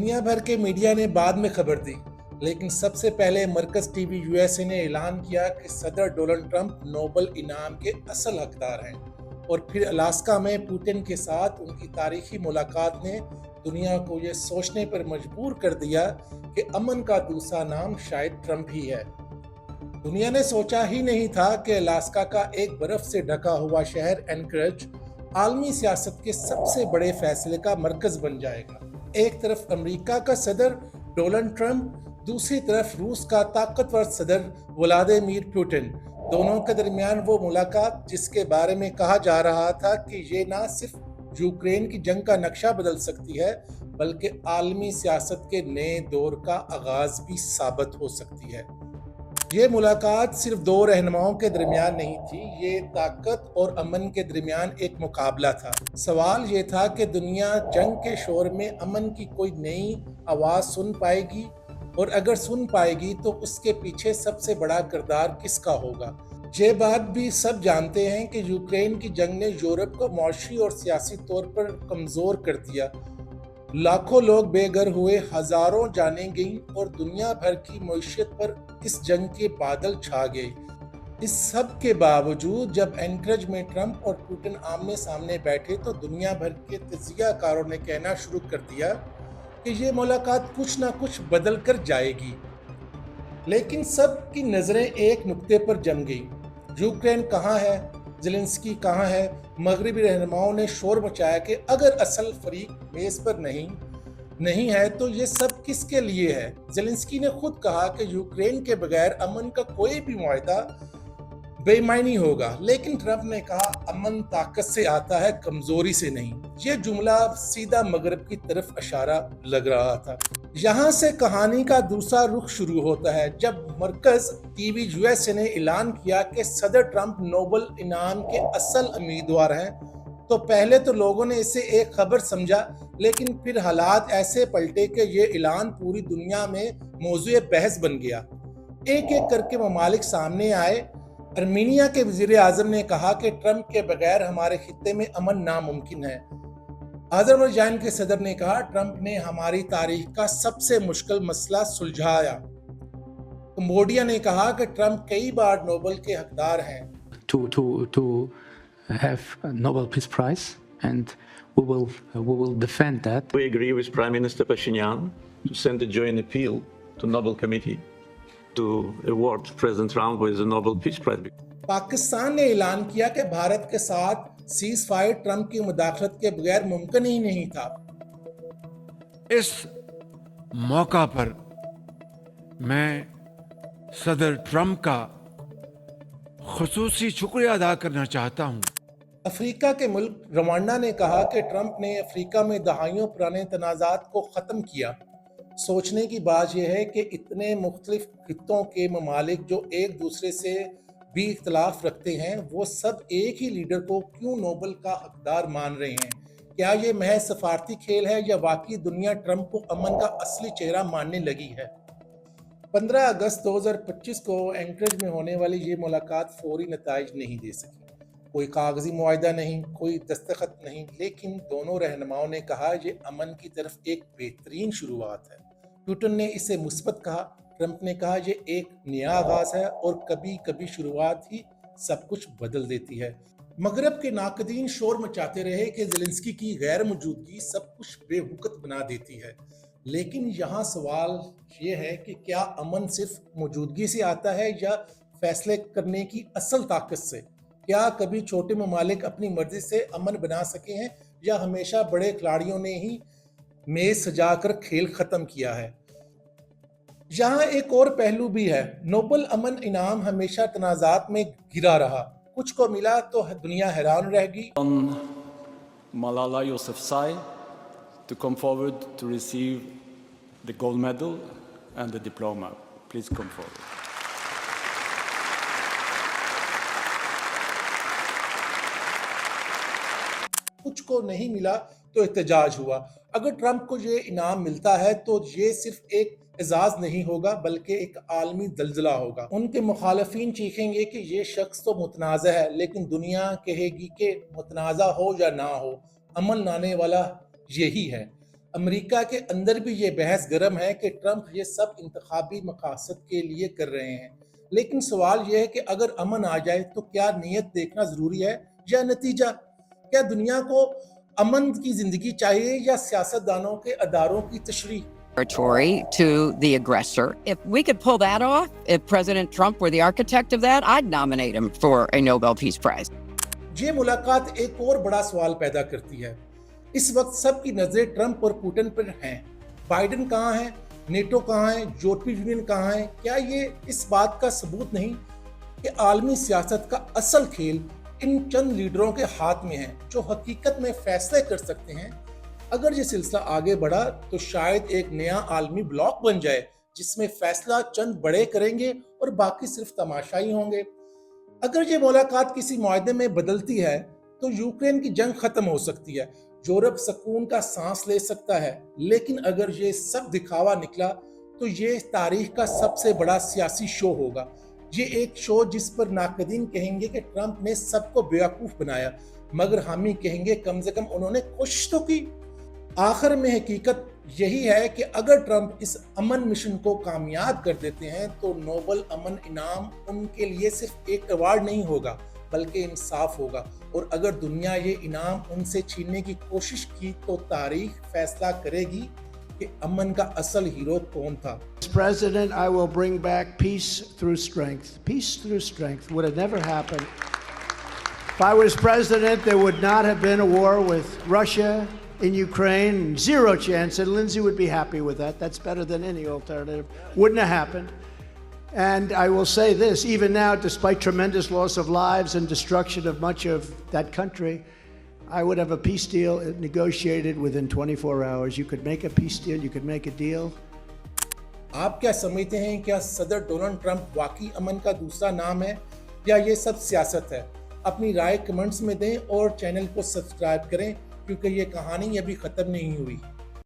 दुनिया भर के मीडिया ने बाद में खबर दी, लेकिन सबसे पहले मरकज़ टीवी यूएसए ने ऐलान किया कि सदर डोनाल्ड ट्रंप नोबेल इनाम के असल हकदार हैं। और फिर अलास्का में पुतिन के साथ उनकी तारीखी मुलाकात ने दुनिया को ये सोचने पर मजबूर कर दिया कि अमन का दूसरा नाम शायद ट्रंप ही है। दुनिया ने सोचा ही नहीं था कि अलास्का का एक बर्फ से ढका हुआ शहर एनकरेज आलमी सियासत के सबसे बड़े फैसले का मरकज बन जाएगा। एक तरफ अमेरिका का सदर डोनाल्ड ट्रंप, दूसरी तरफ रूस का ताकतवर सदर व्लादिमीर पुतिन। दोनों के दरमियान वो मुलाकात जिसके बारे में कहा जा रहा था कि ये ना सिर्फ यूक्रेन की जंग का नक्शा बदल सकती है, बल्कि आलमी सियासत के नए दौर का आगाज भी साबित हो सकती है। ये मुलाकात सिर्फ दो रहनुमाओं के दरमियान नहीं थी, ये ताकत और अमन के दरमियान एक मुकाबला था। सवाल ये था कि दुनिया जंग के शोर में अमन की कोई नई आवाज़ सुन पाएगी, और अगर सुन पाएगी तो उसके पीछे सबसे बड़ा किरदार किसका होगा। ये बात भी सब जानते हैं कि यूक्रेन की जंग ने यूरोप को मौशी और सियासी तौर पर कमज़ोर कर दिया। लाखों लोग बेघर हुए, हजारों जानें गईं और दुनिया भर की मईशत पर इस जंग के बादल छा गए। इस सब के बावजूद जब एनकरेज में ट्रंप और पुतिन आमने सामने बैठे तो दुनिया भर के तजियाकारों ने कहना शुरू कर दिया कि ये मुलाकात कुछ ना कुछ बदल कर जाएगी। लेकिन सब की नज़रें एक नुक्ते पर जम गई। यूक्रेन कहाँ है, ज़ेलेंस्की कहाँ है। मगरबी रहनुमाओं ने शोर मचाया कि अगर असल फरीक मेज़ पर नहीं है तो ये सब किसके लिए है। ज़ेलेंस्की ने खुद कहा कि यूक्रेन के बगैर अमन का कोई भी मुआहदा बेईमानी होगा, लेकिन ट्रंप ने कहा अमन ताकत से आता है, कमजोरी से नहीं। ये जुमला सीधा मगरब की तरफ इशारा लग रहा था। यहाँ से कहानी का दूसरा रुख शुरू होता है जब मरकज टीवी यूएसए ने ऐलान किया कि सदर ट्रंप नोबेल इनाम के असल उम्मीदवार हैं। तो पहले तो लोगों ने इसे एक खबर समझा, लेकिन फिर हालात ऐसे पलटे कि ये ऐलान पूरी दुनिया में मौजूए बहस बन गया। एक एक करके ममालिक सामने आए। अर्मीनिया के वजीर आजम ने कहा कि ट्रंप के बगैर हमारे खित्ते में अमन नामुमकिन है। अज़रबैजान के सदर ने कहा ट्रंप ने हमारी तारीख का सबसे मुश्किल मसला सुलझाया। कंबोडिया ने कहा कि ट्रंप कई बार नोबेल के हकदार हैं। To have a Nobel Peace Prize, and we will defend that. We agree with Prime Minister Pashinyan to send a joint appeal to Nobel Committee to award President Trump with the Nobel Peace Prize. Pakistan ने ऐलान किया कि भारत के साथ cease fire Trump की मुदाखलत के बगैर मुमकिन ही नहीं था। इस मौका पर मैं सदर ट्रंप का खुसूसी शुक्रिया अदा करना चाहता हूं। अफ्रीका के मुल्क रवांडा ने कहा कि ट्रंप ने अफ्रीका में दहाइयों पुराने तनाज़ात को ख़त्म किया। सोचने की बात यह है कि इतने मुख्तलिफ खित्तों के ममालिक जो एक दूसरे से भी इख्तलाफ रखते हैं, वो सब एक ही लीडर को क्यों नोबेल का हकदार मान रहे हैं। क्या ये महज सफारती खेल है या वाकई दुनिया ट्रंप को अमन का असली चेहरा मानने लगी है। 15 अगस्त 2025 को एंकरेज में होने वाली ये मुलाकात फौरी नताइज नहीं दे सकी। कोई कागजी मुआहदा नहीं, कोई दस्तखत नहीं, लेकिन दोनों रहनुमाओं ने कहा ये अमन की तरफ एक बेहतरीन शुरुआत है। पुतिन ने इसे मुस्बत कहा, ट्रंप ने कहा ये एक नया आगाज है और कभी कभी शुरुआत ही सब कुछ बदल देती है। मगरब के नाकदीन शोर मचाते रहे कि ज़ेलेंस्की की गैर मौजूदगी सब कुछ बेहुकत बना देती है, लेकिन यहाँ सवाल ये है कि क्या अमन सिर्फ मौजूदगी से आता है या फैसले करने की असल ताकत से। क्या कभी छोटे ममालिक अपनी मर्जी से अमन बना सके हैं या हमेशा बड़े खिलाड़ियों ने ही मेज सजाकर खेल खत्म किया है। यहाँ एक और पहलू भी है। नोबेल अमन इनाम हमेशा तनाज़ात में गिरा रहा। कुछ को मिला तो दुनिया हैरान रहेगी। Malala Yousafzai to come forward to receive the gold medal and the diploma. Please come forward. कुछ को नहीं मिला तो एहतजाज हुआ। अगर ट्रंप को ये इनाम मिलता है तो ये सिर्फ एक एजाज नहीं होगा बल्कि एक आलमी दलदला होगा। उनके मुखालफीन चीखेंगे कि ये शख्स तो मुतनाज़ा है, लेकिन दुनिया कहेगी कि मुतनाज़ा हो या ना हो, अमन लाने वाला यही है। امریکہ کے اندر بھی یہ بحث گرم ہے کہ ٹرمپ یہ سب انتخابی مقاصد کے لیے کر رہے ہیں، لیکن سوال یہ ہے کہ اگر امن آ جائے تو کیا نیت دیکھنا ضروری ہے یا نتیجہ؟ کیا دنیا کو امن کی زندگی چاہیے یا سیاستدانوں کے اداروں کی تشریح؟ Territory to the aggressor. If we could pull that off, if President Trump were the architect of that, I'd nominate him for a Nobel Peace Prize. یہ ملاقات ایک اور بڑا سوال پیدا کرتی ہے۔ اس وقت سب کی نظریں ٹرمپ اور پوٹن پر ہیں۔ بائیڈن کہاں ہے؟ نیٹو کہاں ہے؟ یورپی یونین کہاں ہے؟ کیا یہ اس بات کا ثبوت نہیں کہ عالمی سیاست کا اصل کھیل ان چند لیڈروں کے ہاتھ میں ہے جو حقیقت میں فیصلے کر سکتے ہیں؟ اگر یہ سلسلہ آگے بڑھا تو شاید ایک نیا عالمی بلاک بن جائے جس میں فیصلہ چند بڑے کریں گے اور باقی صرف تماشائی ہوں گے۔ اگر یہ ملاقات کسی معاہدے میں بدلتی ہے تو یوکرین کی جنگ ختم ہو سکتی ہے، یورپ سکون کا سانس لے سکتا ہے، لیکن اگر یہ سب دکھاوا نکلا تو یہ تاریخ کا سب سے بڑا سیاسی شو ہوگا۔ یہ ایک شو جس پر ناقدین کہیں گے کہ ٹرمپ نے سب کو بیوقوف بنایا، مگر حامی کہیں گے کم سے کم انہوں نے کوشش تو کی۔ آخر میں حقیقت یہی ہے کہ اگر ٹرمپ اس امن مشن کو کامیاب کر دیتے ہیں تو نوبل امن انعام ان کے لیے صرف ایک ایوارڈ نہیں ہوگا بلکہ انصاف ہوگا، اور اگر دنیا یہ انعام ان سے چھیننے کی کوشش کی تو تاریخ فیصلہ کرے گی کہ امن کا اصل ہیرو کون تھا۔ As president, I will bring back peace through strength. Peace through strength would have never happened. If I was president, there would not have been a war with Russia in Ukraine. Zero chance, and Lindsay would be happy with that. That's better than any alternative. Wouldn't have happened. And I will say this, even now, despite tremendous loss of lives and destruction of much of that country, I would have a peace deal negotiated within 24 hours. You could make a peace deal, you could make a deal. آپ کیا سمجھتے ہیں؟ کیا صدر Donald Trump واقعی امن کا دوسرا نام ہے یا یہ سب سیاست ہے؟ اپنی رائے کمنٹس میں دیں اور چینل کو سبسکرائب کریں کیونکہ یہ کہانی ابھی ختم نہیں ہوئی۔